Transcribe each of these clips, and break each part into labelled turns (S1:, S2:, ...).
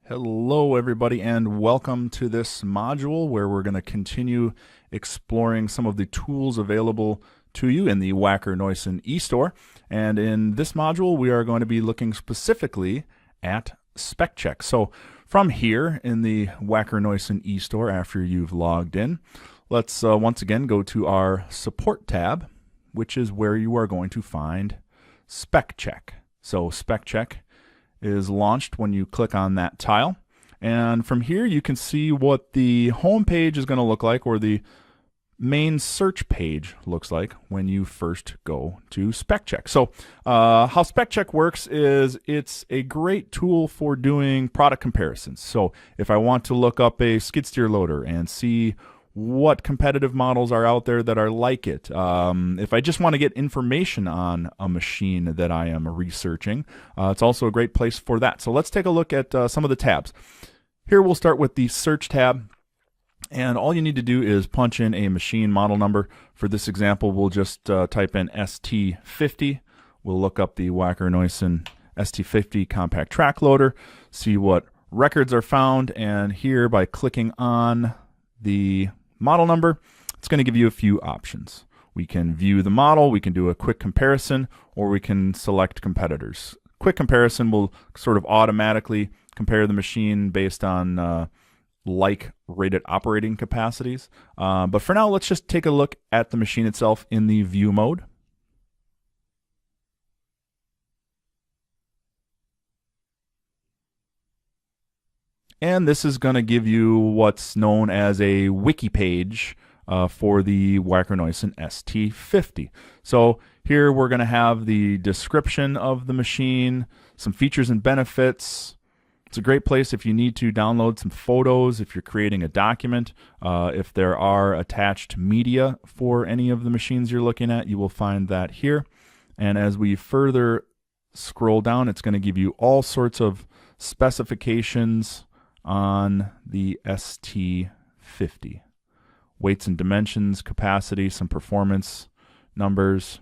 S1: Hello everybody and welcome to this module where we're going to continue exploring some of the tools available to you in the Wacker Neuson eStore. And in this module we are going to be looking specifically at Spec Check. So from here in the Wacker Neuson eStore, after you've logged in, let's once again go to our Support tab, which is where you are going to find Spec Check. So Spec Check is launched when you click on that tile, and from here you can see what the home page is going to look like, or the main search page looks like when you first go to Spec Check. So how Spec Check works is it's a great tool for doing product comparisons. So if I want to look up a skid steer loader and see what competitive models are out there that are like it. If I just want to get information on a machine that I am researching, it's also a great place for that. So let's take a look at some of the tabs. Here we'll start with the Search tab, and all you need to do is punch in a machine model number. For this example, we'll just type in ST50. We'll look up the Wacker Neuson ST50 compact track loader, see what records are found, and here by clicking on the model number, it's going to give you a few options. We can view the model, we can do a quick comparison, or we can select competitors. Quick comparison will sort of automatically compare the machine based on like rated operating capacities. But for now, let's just take a look at the machine itself in the view mode. And this is going to give you what's known as a wiki page for the Wacker Neuson ST50. So here we're going to have the description of the machine, some features and benefits. It's a great place if you need to download some photos, if you're creating a document, if there are attached media for any of the machines you're looking at, you will find that here. And as we further scroll down, it's going to give you all sorts of specifications on the ST50. Weights and dimensions, capacity, some performance numbers.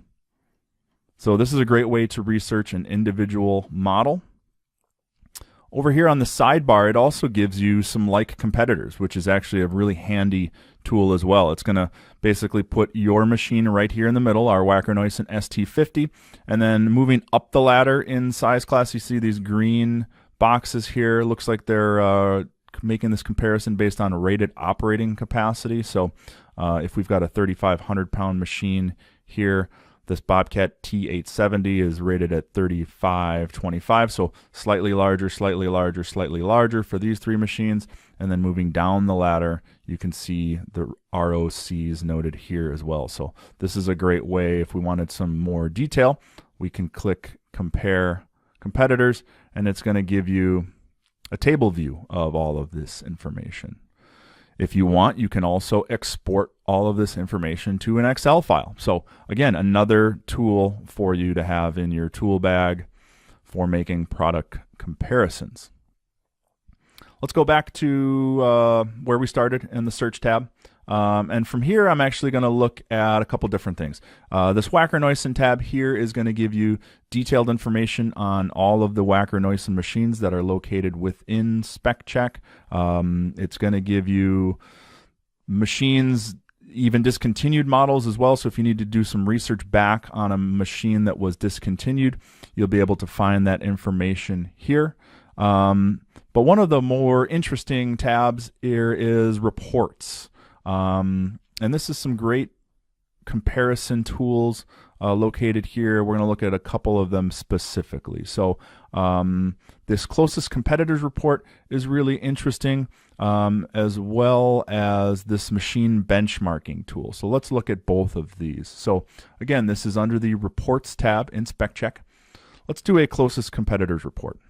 S1: So this is a great way to research an individual model. Over here on the sidebar, it also gives you some like competitors, which is actually a really handy tool as well. It's going to basically put your machine right here in the middle, our Wacker Neuson ST50, and then moving up the ladder in size class, you see these green boxes here. Looks like they're making this comparison based on rated operating capacity. So if we've got a 3,500 pound machine here, this Bobcat T870 is rated at 3,525, so slightly larger, slightly larger, slightly larger for these three machines. And then moving down the ladder, you can see the ROCs noted here as well. So this is a great way, if we wanted some more detail, we can click Compare Competitors, and it's going to give you a table view of all of this information. If you want, you can also export all of this information to an Excel file. So again, another tool for you to have in your tool bag for making product comparisons. Let's go back to where we started in the Search tab. And from here, I'm actually going to look at a couple different things. This Wacker Neuson tab here is going to give you detailed information on all of the Wacker Neuson machines that are located within Spec Check. It's going to give you machines, even discontinued models as well. So if you need to do some research back on a machine that was discontinued, you'll be able to find that information here. But one of the more interesting tabs here is Reports. And this is some great comparison tools located here. We're going to look at a couple of them specifically. So this closest competitors report is really interesting, as well as this machine benchmarking tool. So let's look at both of these. So again, this is under the Reports tab in Spec Check. Let's do a closest competitors report.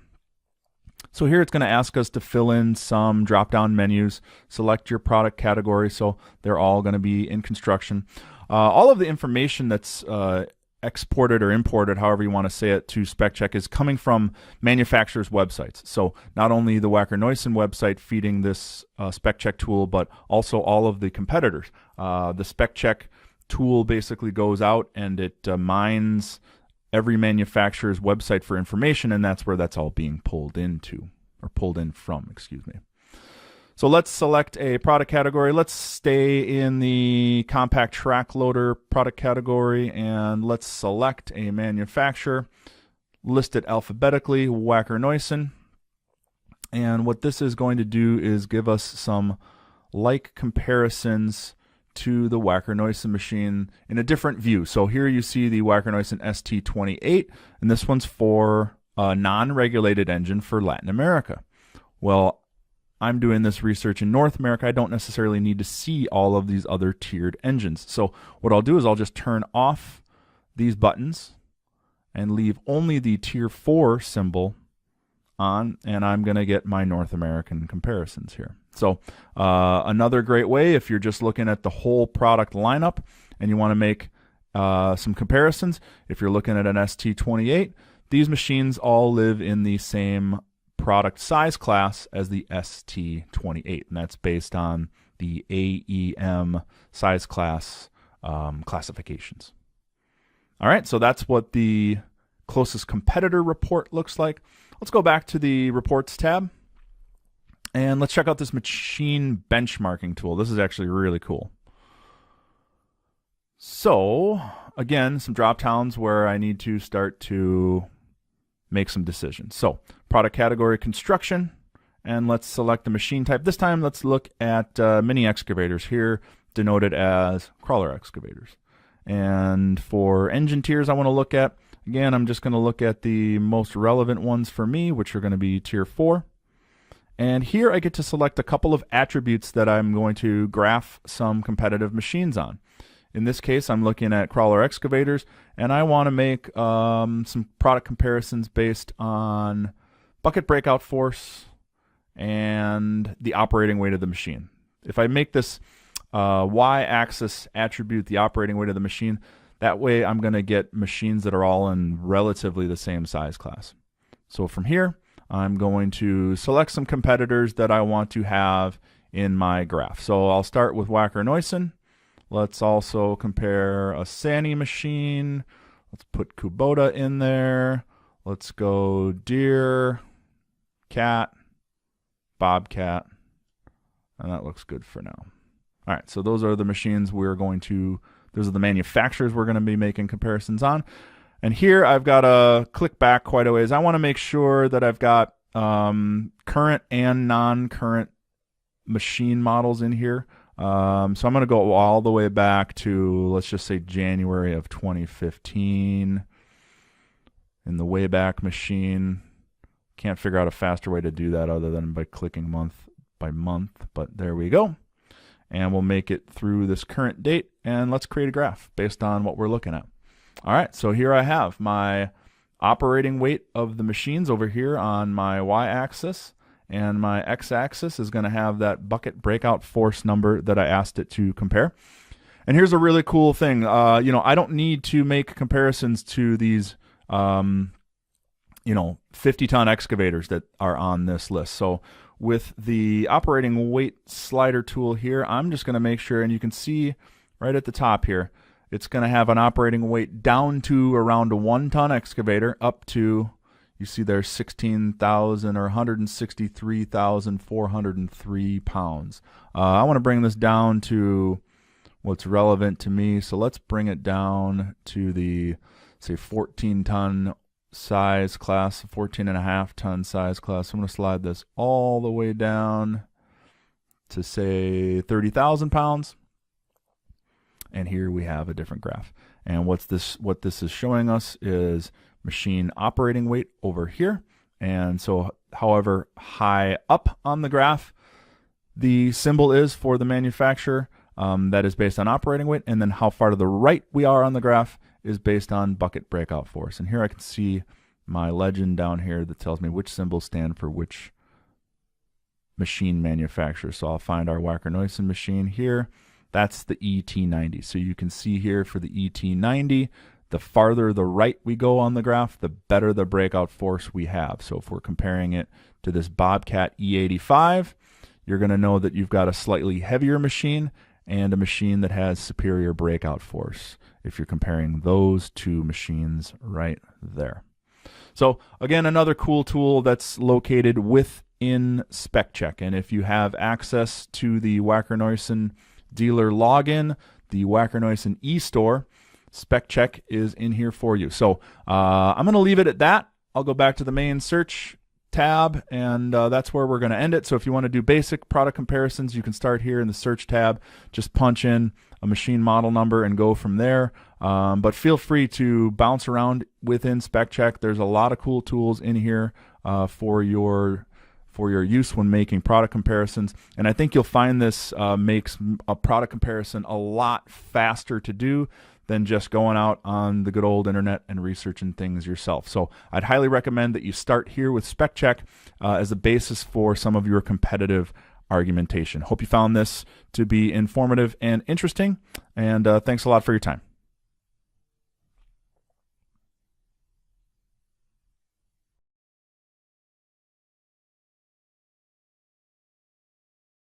S1: So here it's going to ask us to fill in some drop-down menus, select your product category, so they're all going to be in construction. All of the information that's exported or imported, however you want to say it, to Spec Check is coming from manufacturers' websites. So not only the Wacker Neuson website feeding this Spec Check tool, but also all of the competitors. The Spec Check tool basically goes out and it mines every manufacturer's website for information, and that's where that's all being pulled into. or pulled in from, excuse me. So let's select a product category. Let's stay in the compact track loader product category, and let's select a manufacturer, list it alphabetically, Wacker Neuson. And what this is going to do is give us some like comparisons to the Wacker Neuson machine in a different view. So here you see the Wacker Neuson ST28, and this one's for a non-regulated engine for Latin America. Well, I'm doing this research in North America. I don't necessarily need to see all of these other tiered engines. So what I'll do is I'll just turn off these buttons and leave only the Tier 4 symbol on, and I'm going to get my North American comparisons here. So another great way, if you're just looking at the whole product lineup and you want to make some comparisons, if you're looking at an ST28, these machines all live in the same product size class as the ST28, and that's based on the AEM size class classifications. All right, so that's what the closest competitor report looks like. Let's go back to the reports tab, and let's check out this machine benchmarking tool. This is actually really cool. So again, some drop downs where I need to start to make some decisions. So product category, construction, and let's select the machine type. This time let's look at mini excavators, here denoted as crawler excavators. And for engine tiers I want to look at, again, I'm just going to look at the most relevant ones for me, which are going to be Tier 4. And here I get to select a couple of attributes that I'm going to graph some competitive machines on. In this case, I'm looking at crawler excavators, and I want to make some product comparisons based on bucket breakout force and the operating weight of the machine. If I make this y-axis attribute the operating weight of the machine, that way I'm going to get machines that are all in relatively the same size class. So from here, I'm going to select some competitors that I want to have in my graph. So I'll start with Wacker Neuson. Let's also compare a Sani machine. Let's put Kubota in there. Let's go Deere, Cat, Bobcat, and that looks good for now. All right, so those are the machines those are the manufacturers we're going to be making comparisons on. And here I've got to click back quite a ways. I want to make sure that I've got current and non-current machine models in here. So I'm going to go all the way back to, let's just say, January of 2015 in the Wayback Machine. Can't figure out a faster way to do that other than by clicking month by month, but there we go. And we'll make it through this current date, and let's create a graph based on what we're looking at. All right, so here I have my operating weight of the machines over here on my y-axis, and my x-axis is going to have that bucket breakout force number that I asked it to compare. And here's a really cool thing. I don't need to make comparisons to these 50-ton excavators that are on this list. So with the operating weight slider tool here, I'm just going to make sure, and you can see right at the top here, it's going to have an operating weight down to around a 1-ton excavator up to, you see there's 16,000 or 163,403 pounds. I want to bring this down to what's relevant to me. So let's bring it down to the, say, 14-ton size class, 14.5-ton size class. I'm going to slide this all the way down to, say, 30,000 pounds. And here we have a different graph. And what this is showing us is machine operating weight over here. And so however high up on the graph the symbol is for the manufacturer, that is based on operating weight, and then how far to the right we are on the graph is based on bucket breakout force. And here I can see my legend down here that tells me which symbols stand for which machine manufacturer. So I'll find our Wacker Neuson machine here. That's the ET90. So you can see here for the ET90, the farther the right we go on the graph, the better the breakout force we have. So if we're comparing it to this Bobcat E85, you're going to know that you've got a slightly heavier machine and a machine that has superior breakout force if you're comparing those two machines right there. So again, another cool tool that's located within in Spec Check. And if you have access to the Wacker Neuson dealer login, the Wacker Neuson eStore, Spec Check is in here for you. So I'm going to leave it at that. I'll go back to the main search tab, and that's where we're going to end it. So if you want to do basic product comparisons, you can start here in the search tab. Just punch in a machine model number and go from there. But feel free to bounce around within Spec Check. There's a lot of cool tools in here for your use when making product comparisons. And I think you'll find this makes a product comparison a lot faster to do than just going out on the good old internet and researching things yourself. So I'd highly recommend that you start here with Spec Check as a basis for some of your competitive argumentation. Hope you found this to be informative and interesting, and thanks a lot for your time.